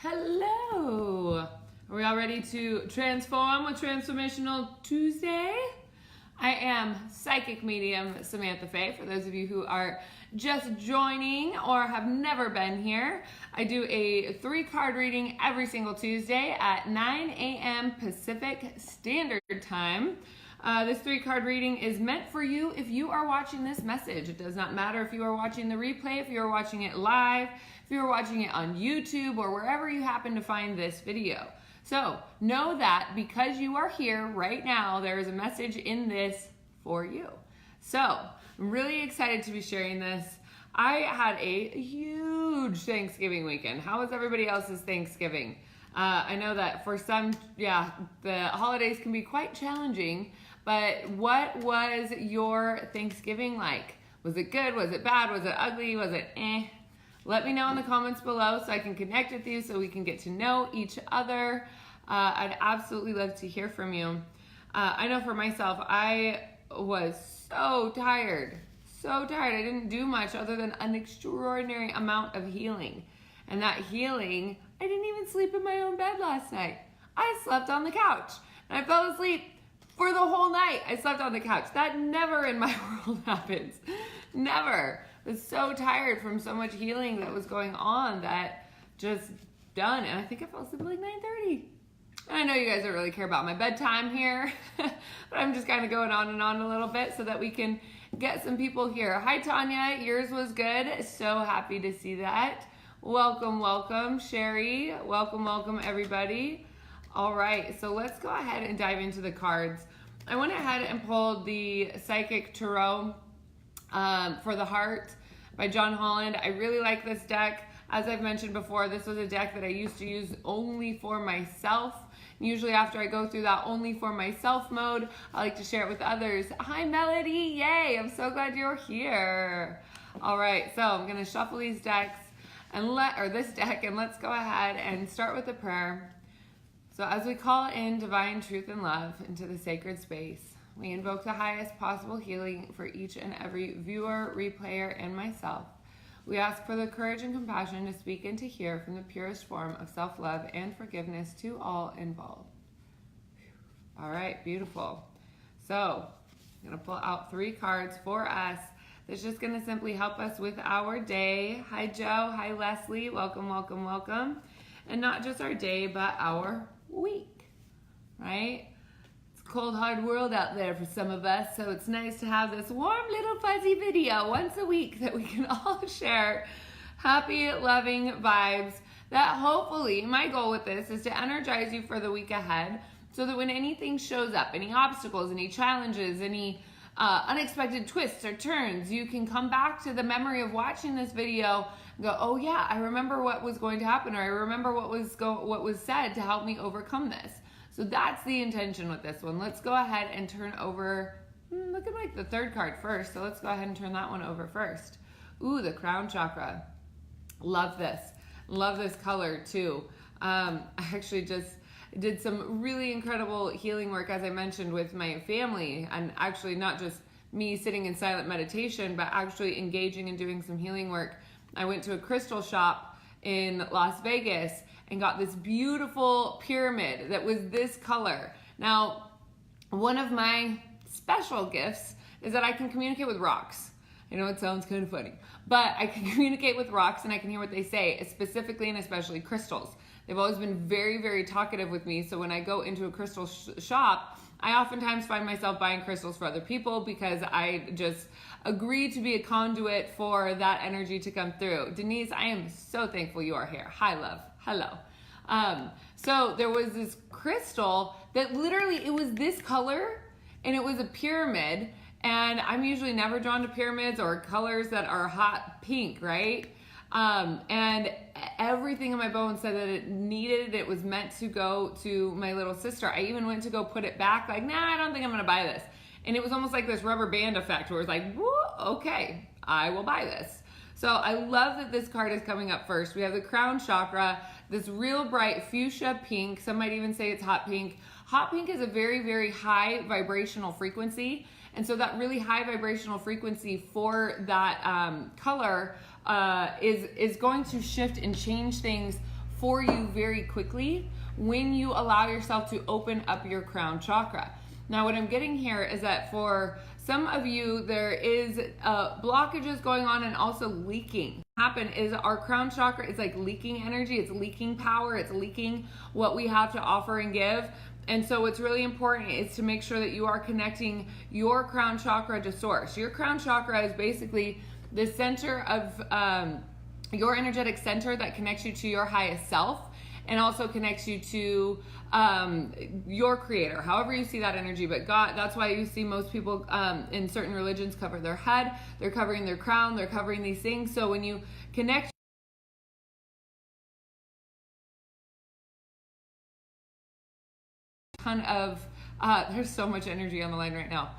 Hello! Are we all ready to transform with Transformational Tuesday? I am psychic medium Samantha Faye. For those of you who are just joining or have never been here, I do a 3-card reading every single Tuesday at 9 a.m. Pacific Standard Time. This 3-card reading is meant for you if you are watching this message. It does not matter if you are watching the replay, if you are watching it live, if you are watching it on YouTube, or wherever you happen to find this video. So know that because you are here right now, there is a message in this for you. So I'm really excited to be sharing this. I had a huge Thanksgiving weekend. How was everybody else's Thanksgiving? I know that for some, the holidays can be quite challenging, but what was your Thanksgiving like? Was it good? Was it bad? Was it ugly? Was it eh? Let me know in the comments below so I can connect with you so we can get to know each other. I'd absolutely love to hear from you. I know for myself, I was so tired. I didn't do much other than an extraordinary amount of healing. And that healing, I didn't even sleep in my own bed last night. I slept on the couch and I fell asleep for the whole night. I slept on the couch. That never in my world happens. Never. I was so tired from so much healing that was going on that just done. And I think I fell asleep at like 9:30. I know you guys don't really care about my bedtime here, but I'm just kind of going on and on a little bit so that we can get some people here. Hi, Tanya. Yours was good. So happy to see that. Welcome, welcome. Sherry, welcome, everybody. All right, so let's go ahead and dive into the cards. I went ahead and pulled the Psychic Tarot for the Heart by John Holland. I really like this deck. As I've mentioned before, this was a deck that I used to use only for myself. Usually after I go through that only for myself mode, I like to share it with others. Hi, Melody. Yay. I'm so glad you're here. All right, so I'm going to shuffle these decks and this deck, and let's go ahead and start with a prayer. So as we call in divine truth and love into the sacred space, we invoke the highest possible healing for each and every viewer, replayer, and myself. We ask for the courage and compassion to speak and to hear from the purest form of self-love and forgiveness to all involved. All right, beautiful. So I'm going to pull out 3 cards for us. That's just going to simply help us with our day. Hi, Joe. Hi, Leslie. Welcome. And not just our day, but our week, right? Cold, hard world out there for some of us, so it's nice to have this warm little fuzzy video once a week that we can all share happy, loving vibes that hopefully, my goal with this is to energize you for the week ahead so that when anything shows up, any obstacles, any challenges, any unexpected twists or turns, you can come back to the memory of watching this video and go, oh yeah, I remember what was going to happen, or I remember what was said to help me overcome this. So that's the intention with this one. Let's go ahead and turn over, look at like the 3rd card first. So let's go ahead and turn that one over first. Ooh, the crown chakra. Love this. Love this color too. I actually just did some really incredible healing work, as I mentioned, with my family, and actually not just me sitting in silent meditation, but actually engaging and doing some healing work. I went to a crystal shop in Las Vegas and got this beautiful pyramid that was this color. Now, one of my special gifts is that I can communicate with rocks. I know it sounds kind of funny, but I can communicate with rocks and I can hear what they say, specifically and especially crystals. They've always been very, very talkative with me, so when I go into a crystal shop, I oftentimes find myself buying crystals for other people because I just agree to be a conduit for that energy to come through. Denise, I am so thankful you are here. Hi, love. Hello. So there was this crystal that literally, it was this color and it was a pyramid, and I'm usually never drawn to pyramids or colors that are hot pink, right? And everything in my bones said that it was meant to go to my little sister. I even went to go put it back, like, nah, I don't think I'm gonna buy this. And it was almost like this rubber band effect where it was like, whoa, okay, I will buy this. So I love that this card is coming up first. We have the crown chakra, this real bright fuchsia pink. Some might even say it's hot pink. Hot pink is a very, very high vibrational frequency. And so that really high vibrational frequency for that color is going to shift and change things for you very quickly when you allow yourself to open up your crown chakra. Now, what I'm getting here is that for some of you, there is blockages going on and also leaking. Happen is our crown chakra is like leaking energy, it's leaking power, it's leaking what we have to offer and give. And so what's really important is to make sure that you are connecting your crown chakra to source. Your crown chakra is basically the center of your energetic center that connects you to your highest self and also connects you to your creator, however you see that energy. But God, that's why you see most people in certain religions cover their head, they're covering their crown, they're covering these things. So when you connect ton of there's so much energy on the line right now,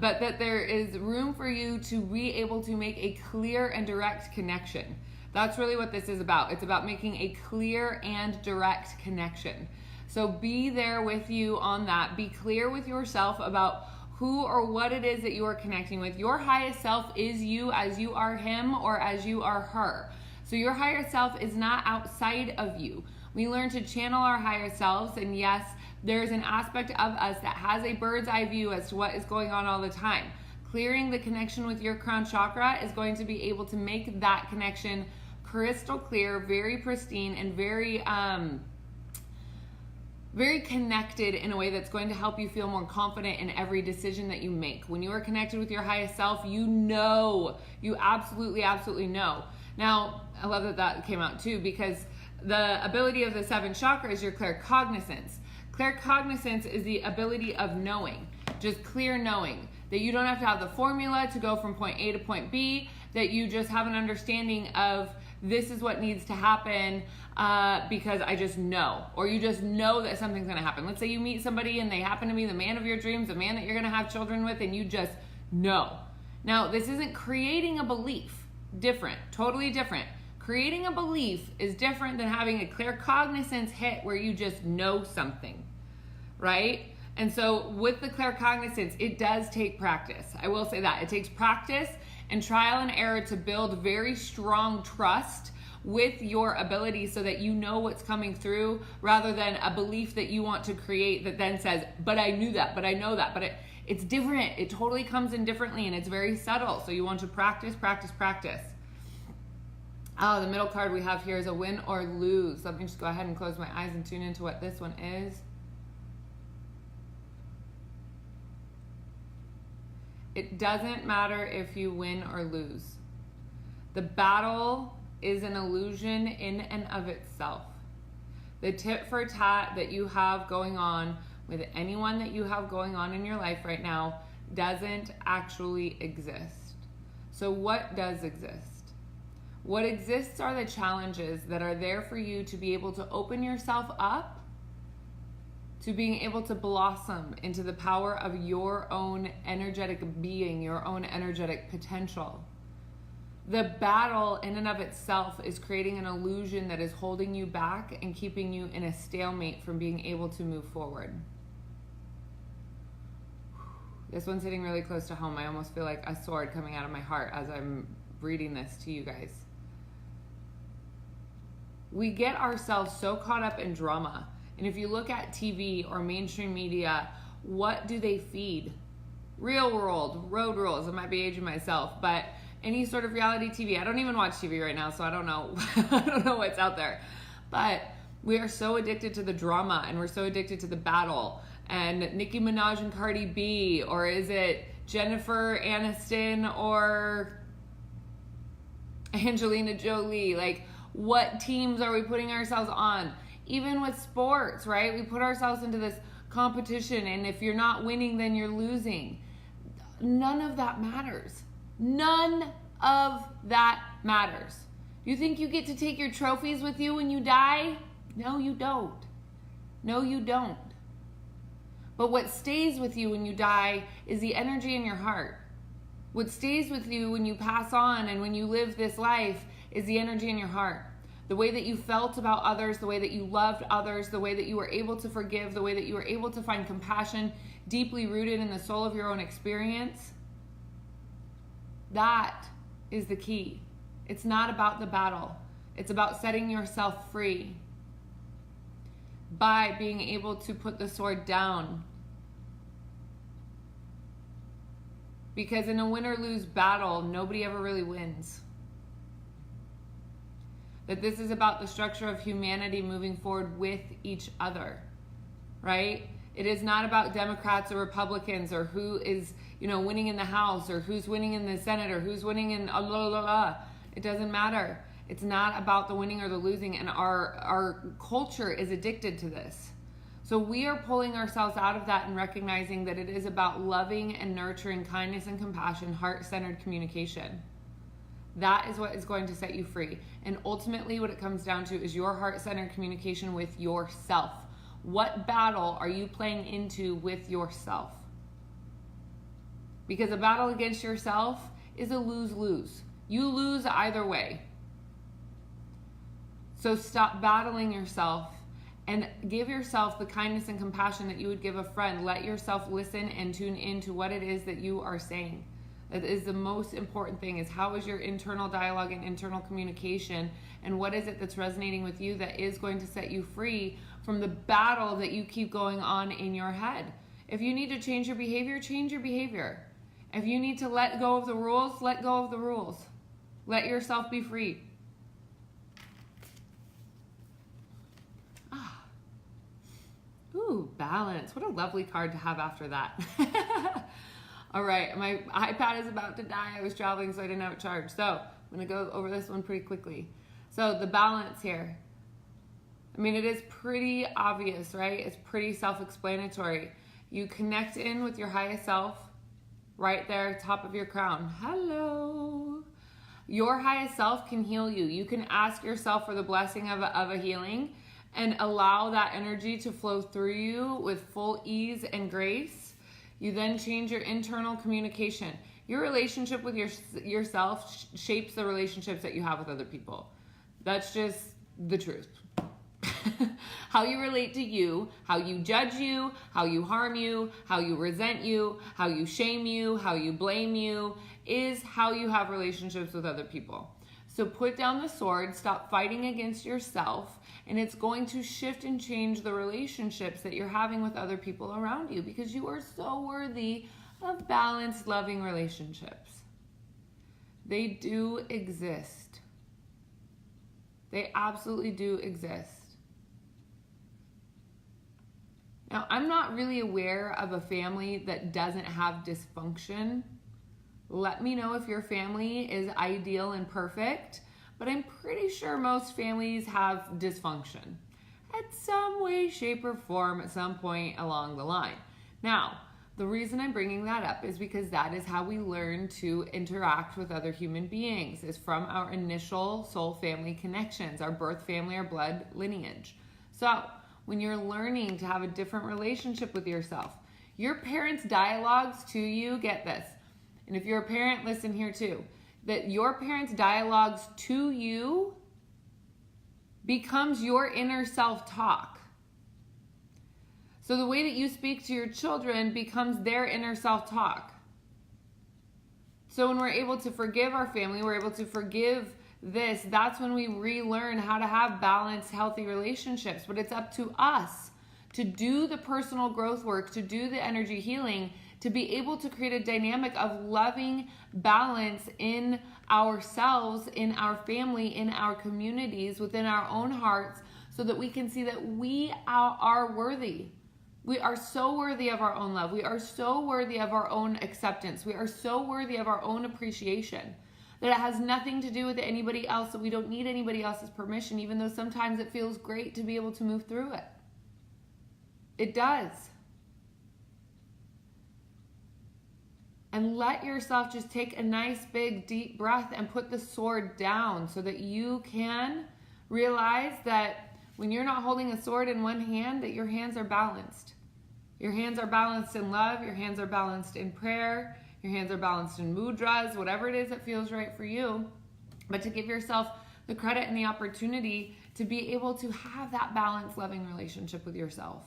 but that there is room for you to be able to make a clear and direct connection. That's really what this is about. It's about making a clear and direct connection. So be there with you on that. Be clear with yourself about who or what it is that you are connecting with. Your highest self is you as you are him or as you are her. So your higher self is not outside of you. We learn to channel our higher selves, and yes, there's an aspect of us that has a bird's eye view as to what is going on all the time. Clearing the connection with your crown chakra is going to be able to make that connection crystal clear, very pristine, and very connected in a way that's going to help you feel more confident in every decision that you make. When you are connected with your highest self, you know, you absolutely know. Now, I love that that came out too, because the ability of the 7 chakras is your claircognizance. Claircognizance is the ability of knowing, just clear knowing, that you don't have to have the formula to go from point A to point B, that you just have an understanding of this is what needs to happen because I just know, or you just know that something's going to happen. Let's say you meet somebody and they happen to be the man of your dreams, the man that you're going to have children with, and you just know. Now, this isn't creating a belief. Different, totally different. Creating a belief is different than having a claircognizance hit where you just know something, right? And so with the claircognizance, it does take practice. I will say that. It takes practice and trial and error to build very strong trust with your ability so that you know what's coming through, rather than a belief that you want to create that then says, but I knew that, but I know that. But it's different. It totally comes in differently, and it's very subtle. So you want to practice. Oh, the middle card we have here is a win or lose. Let me just go ahead and close my eyes and tune into what this one is. It doesn't matter if you win or lose. The battle is an illusion in and of itself. The tit for tat that you have going on with anyone that you have going on in your life right now doesn't actually exist. So what does exist? What exists are the challenges that are there for you to be able to open yourself up to being able to blossom into the power of your own energetic being, your own energetic potential. The battle in and of itself is creating an illusion that is holding you back and keeping you in a stalemate from being able to move forward. This one's hitting really close to home. I almost feel like a sword coming out of my heart as I'm reading this to you guys. We get ourselves so caught up in drama. And if you look at TV or mainstream media, what do they feed? Real world, road rules. I might be aging myself, but any sort of reality TV. I don't even watch TV right now, so I don't know. I don't know what's out there. But we are so addicted to the drama, and we're so addicted to the battle. And Nicki Minaj and Cardi B, or is it Jennifer Aniston or Angelina Jolie? Like, what teams are we putting ourselves on? Even with sports, right? We put ourselves into this competition, and if you're not winning, then you're losing. None of that matters. None of that matters. You think you get to take your trophies with you when you die? No, you don't. No, you don't. But what stays with you when you die is the energy in your heart. What stays with you when you pass on and when you live this life is the energy in your heart. The way that you felt about others, the way that you loved others, the way that you were able to forgive, the way that you were able to find compassion deeply rooted in the soul of your own experience. That is the key. It's not about the battle. It's about setting yourself free by being able to put the sword down. Because in a win or lose battle, nobody ever really wins. That this is about the structure of humanity moving forward with each other, right? It is not about Democrats or Republicans or who is, winning in the House or who's winning in the Senate or who's winning in It doesn't matter. It's not about the winning or the losing, and our culture is addicted to this. So we are pulling ourselves out of that and recognizing that it is about loving and nurturing kindness and compassion, heart-centered communication. That is what is going to set you free. And ultimately what it comes down to is your heart-centered communication with yourself. What battle are you playing into with yourself? Because a battle against yourself is a lose-lose. You lose either way. So stop battling yourself and give yourself the kindness and compassion that you would give a friend. Let yourself listen and tune into what it is that you are saying. That is the most important thing, is how is your internal dialogue and internal communication, and what is it that's resonating with you that is going to set you free from the battle that you keep going on in your head. If you need to change your behavior, change your behavior. If you need to let go of the rules, let go of the rules. Let yourself be free. Ooh, balance. What a lovely card to have after that. All right, my iPad is about to die. I was traveling, so I didn't have it charged. So I'm going to go over this one pretty quickly. So the balance here. I mean, it is pretty obvious, right? It's pretty self-explanatory. You connect in with your highest self right there, top of your crown. Hello. Your highest self can heal you. You can ask yourself for the blessing of a healing and allow that energy to flow through you with full ease and grace. You then change your internal communication. Your relationship with yourself shapes the relationships that you have with other people. That's just the truth. How you relate to you, how you judge you, how you harm you, how you resent you, how you shame you, how you blame you, is how you have relationships with other people. So put down the sword, stop fighting against yourself, and it's going to shift and change the relationships that you're having with other people around you, because you are so worthy of balanced, loving relationships. They do exist. They absolutely do exist. Now, I'm not really aware of a family that doesn't have dysfunction. Let me know if your family is ideal and perfect, but I'm pretty sure most families have dysfunction at some way, shape, or form at some point along the line. Now, the reason I'm bringing that up is because that is how we learn to interact with other human beings, is from our initial soul family connections, our birth family, our blood lineage. So when you're learning to have a different relationship with yourself, your parents' dialogues to you, get this, and if you're a parent, listen here too, that your parents' dialogues to you becomes your inner self-talk. So the way that you speak to your children becomes their inner self-talk. So when we're able to forgive our family, we're able to forgive this, that's when we relearn how to have balanced, healthy relationships. But it's up to us to do the personal growth work, to do the energy healing, to be able to create a dynamic of loving balance in ourselves, in our family, in our communities, within our own hearts, so that we can see that we are worthy. We are so worthy of our own love. We are so worthy of our own acceptance. We are so worthy of our own appreciation. That it has nothing to do with anybody else, that we don't need anybody else's permission, even though sometimes it feels great to be able to move through it. It does. And let yourself just take a nice big deep breath and put the sword down, so that you can realize that when you're not holding a sword in one hand, that your hands are balanced. Your hands are balanced in love, your hands are balanced in prayer, your hands are balanced in mudras, whatever it is that feels right for you. But to give yourself the credit and the opportunity to be able to have that balanced, loving relationship with yourself.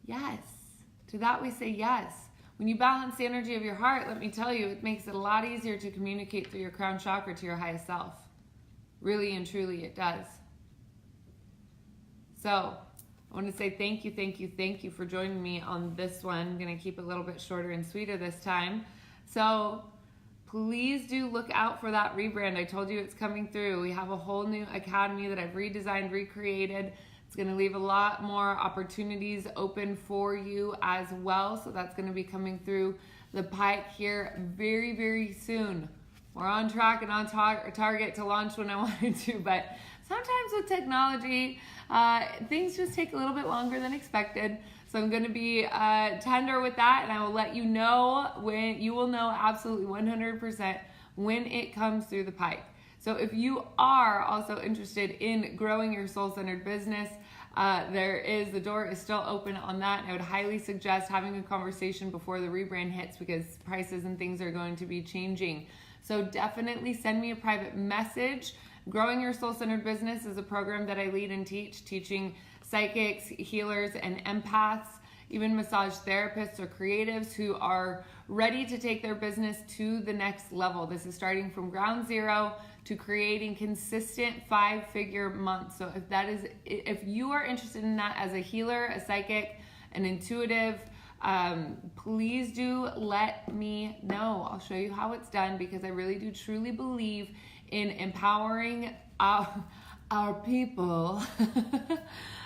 Yes. To that we say yes. When you balance the energy of your heart, let me tell you, it makes it a lot easier to communicate through your crown chakra to your highest self. Really and truly it does. So I want to say thank you for joining me on this one. I'm going to keep it a little bit shorter and sweeter this time. So please do look out for that rebrand. I told you it's coming through. We have a whole new academy that I've redesigned, recreated. It's going to leave a lot more opportunities open for you as well. So that's going to be coming through the pike here very, very soon. We're on track and on target to launch when I wanted to, but sometimes with technology, things just take a little bit longer than expected. So I'm going to be tender with that, and I will let you know when you will know absolutely 100% when it comes through the pipe. So if you are also interested in growing your soul-centered business, the door is still open on that. I would highly suggest having a conversation before the rebrand hits because prices and things are going to be changing. So definitely send me a private message. Growing Your Soul-Centered Business is a program that I lead and teach, teaching psychics, healers, and empaths, even massage therapists or creatives who are ready to take their business to the next level. This is starting from ground zero to creating consistent 5-figure months. So if you are interested in that as a healer, a psychic, an intuitive, please do let me know. I'll show you how it's done because I really do truly believe in empowering our people,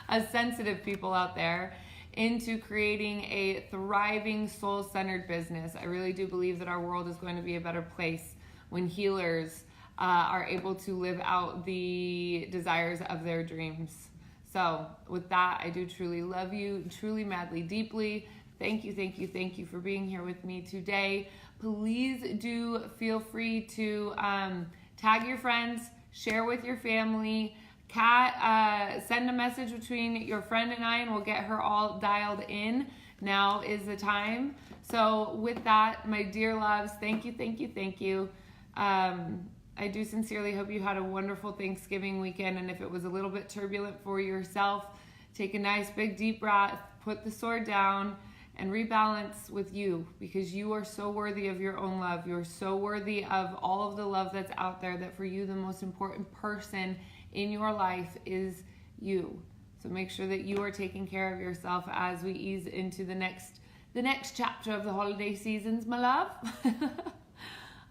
as sensitive people out there, into creating a thriving soul-centered business. I really do believe that our world is going to be a better place when healers are able to live out the desires of their dreams. So with that, I do truly love you, truly, madly, deeply. Thank you for being here with me today. Please do feel free to tag your friends, share with your family. Kat, send a message between your friend and I, and we'll get her all dialed in. Now is the time. So with that, my dear loves, thank you. I do sincerely hope you had a wonderful Thanksgiving weekend, and if it was a little bit turbulent for yourself, take a nice big deep breath, put the sword down, and rebalance with you, because you are so worthy of your own love. You're so worthy of all of the love that's out there, that for you, the most important person in your life is you. So make sure that you are taking care of yourself as we ease into the next chapter of the holiday seasons, my love.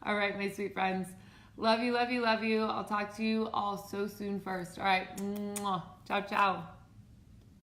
All right, my sweet friends. Love you. I'll talk to you all so soon first. All right. Mwah. Ciao, ciao.